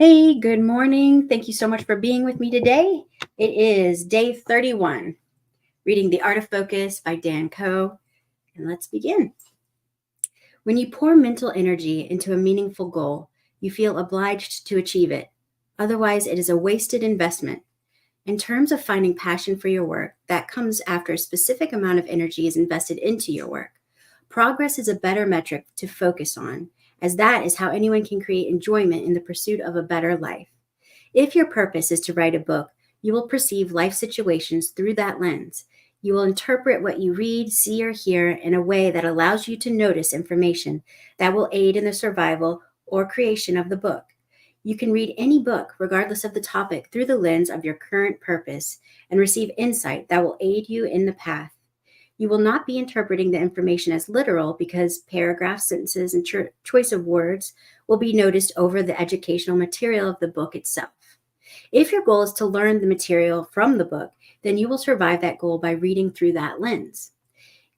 Hey, good morning. Thank you so much for being with me today. It is day 31, reading The Art of Focus by Dan Koe. And let's begin. When you pour mental energy into a meaningful goal, you feel obliged to achieve it. Otherwise, it is a wasted investment. In terms of finding passion for your work, that comes after a specific amount of energy is invested into your work. Progress is a better metric to focus on, as that is how anyone can create enjoyment in the pursuit of a better life. If your purpose is to write a book, you will perceive life situations through that lens. You will interpret what you read, see, or hear in a way that allows you to notice information that will aid in the survival or creation of the book. You can read any book, regardless of the topic, through the lens of your current purpose and receive insight that will aid you in the path. You will not be interpreting the information as literal because paragraphs, sentences, and choice of words will be noticed over the educational material of the book itself. If your goal is to learn the material from the book, then you will survive that goal by reading through that lens.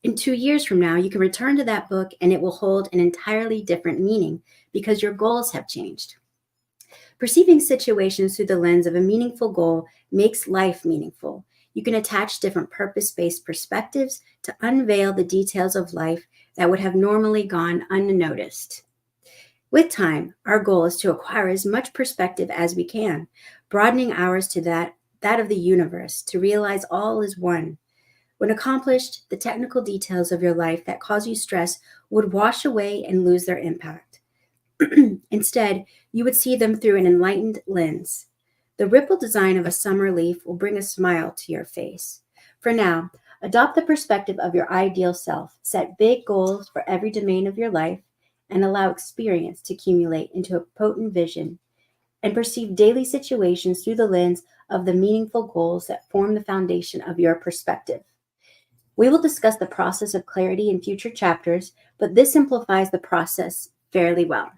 In 2 years from now, you can return to that book and it will hold an entirely different meaning because your goals have changed. Perceiving situations through the lens of a meaningful goal makes life meaningful. You can attach different purpose-based perspectives to unveil the details of life that would have normally gone unnoticed. With time, our goal is to acquire as much perspective as we can, broadening ours to that of the universe, to realize all is one. When accomplished, the technical details of your life that cause you stress would wash away and lose their impact. Instead, you would see them through an enlightened lens. The ripple design of a summer leaf will bring a smile to your face. For now, adopt the perspective of your ideal self, set big goals for every domain of your life, and allow experience to accumulate into a potent vision, and perceive daily situations through the lens of the meaningful goals that form the foundation of your perspective. We will discuss the process of clarity in future chapters, but this simplifies the process fairly well.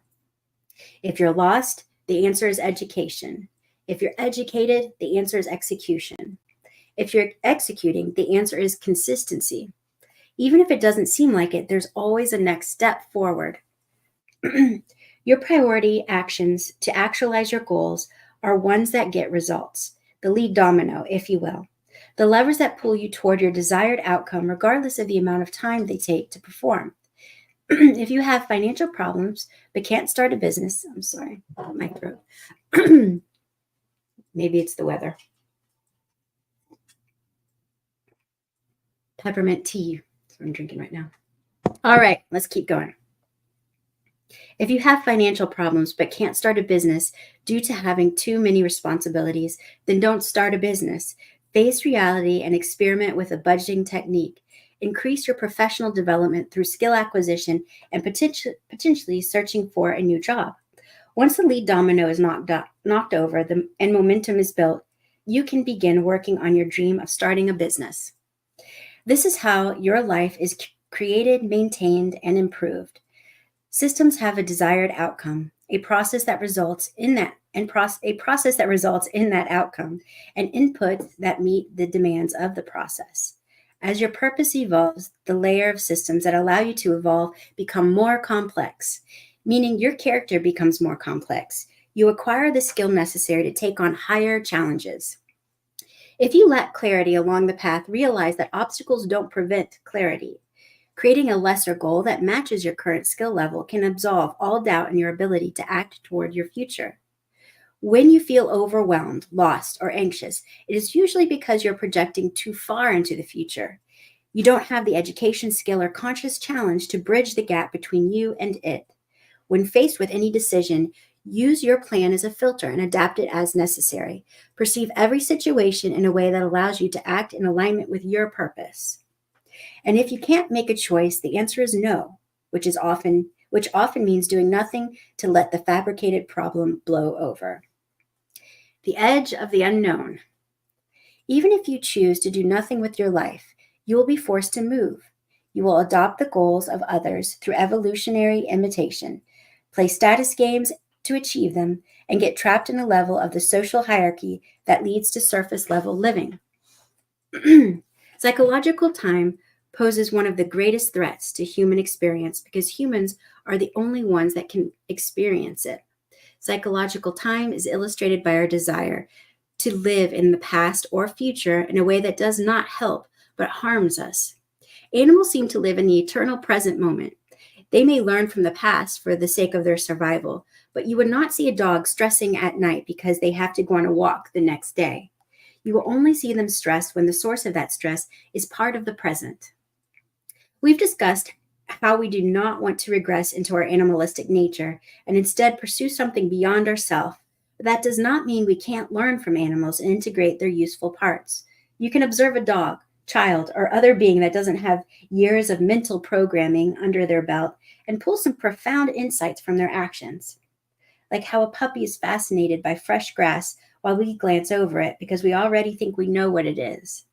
If you're lost, the answer is education. If you're educated, the answer is execution. If you're executing, the answer is consistency. Even if it doesn't seem like it, there's always a next step forward. Your priority actions to actualize your goals are ones that get results, the lead domino, if you will. The levers that pull you toward your desired outcome, regardless of the amount of time they take to perform. If you have financial problems but can't start a business, I'm sorry, my throat. Maybe it's the weather. Peppermint tea. That's what I'm drinking right now. All right, let's keep going. If you have financial problems but can't start a business due to having too many responsibilities, then don't start a business. Face reality and experiment with a budgeting technique. Increase your professional development through skill acquisition and potentially searching for a new job. Once the lead domino is knocked over and momentum is built, you can begin working on your dream of starting a business. This is how your life is created, maintained, and improved. Systems have a desired outcome, a process that results in that outcome, and inputs that meet the demands of the process. As your purpose evolves, the layer of systems that allow you to evolve become more complex, meaning your character becomes more complex. You acquire the skill necessary to take on higher challenges. If you lack clarity along the path, realize that obstacles don't prevent clarity. Creating a lesser goal that matches your current skill level can absolve all doubt in your ability to act toward your future. When you feel overwhelmed, lost, or anxious, it is usually because you're projecting too far into the future. You don't have the education, skill, or conscious challenge to bridge the gap between you and it. When faced with any decision, use your plan as a filter and adapt it as necessary. Perceive every situation in a way that allows you to act in alignment with your purpose. And if you can't make a choice, the answer is no, which often means doing nothing to let the fabricated problem blow over. The edge of the unknown. Even if you choose to do nothing with your life, you will be forced to move. You will adopt the goals of others through evolutionary imitation, play status games to achieve them, and get trapped in a level of the social hierarchy that leads to surface level living. Psychological time poses one of the greatest threats to human experience because humans are the only ones that can experience it. Psychological time is illustrated by our desire to live in the past or future in a way that does not help but harms us. Animals seem to live in the eternal present moment. They may learn from the past for the sake of their survival, but you would not see a dog stressing at night because they have to go on a walk the next day. You will only see them stressed when the source of that stress is part of the present. We've discussed how we do not want to regress into our animalistic nature and instead pursue something beyond ourselves. But that does not mean we can't learn from animals and integrate their useful parts. You can observe a dog, child, or other being that doesn't have years of mental programming under their belt and pull some profound insights from their actions. Like how a puppy is fascinated by fresh grass while we glance over it because we already think we know what it is.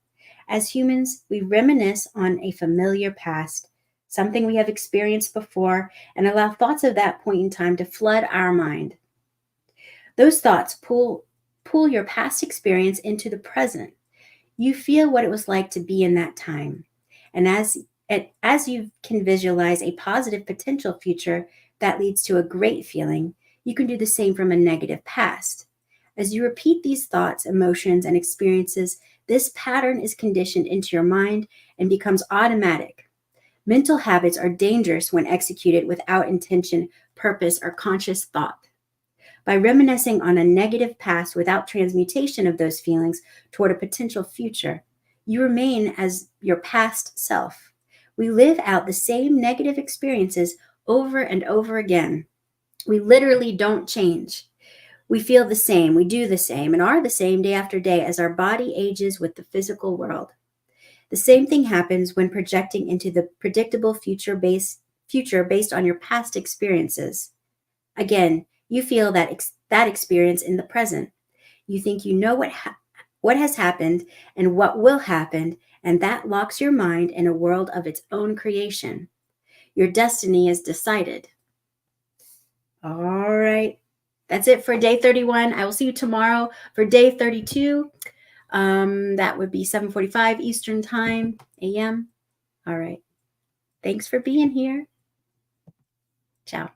As humans, we reminisce on a familiar past, something we have experienced before, and allow thoughts of that point in time to flood our mind. Those thoughts pull your past experience into the present. You feel what it was like to be in that time. And as you can visualize a positive potential future that leads to a great feeling, you can do the same from a negative past. As you repeat these thoughts, emotions, and experiences, this pattern is conditioned into your mind and becomes automatic. Mental habits are dangerous when executed without intention, purpose, or conscious thought. By reminiscing on a negative past without transmutation of those feelings toward a potential future, you remain as your past self. We live out the same negative experiences over and over again. We literally don't change. We feel the same, we do the same, and are the same day after day as our body ages with the physical world. The same thing happens when projecting into the predictable future based on your past experiences. Again, you feel that experience in the present. You think you know what has happened and what will happen, and that locks your mind in a world of its own creation. Your destiny is decided. All right. That's it for day 31. I will see you tomorrow for day 32. That would be 7:45 Eastern Time, a.m. All right. Thanks for being here. Ciao.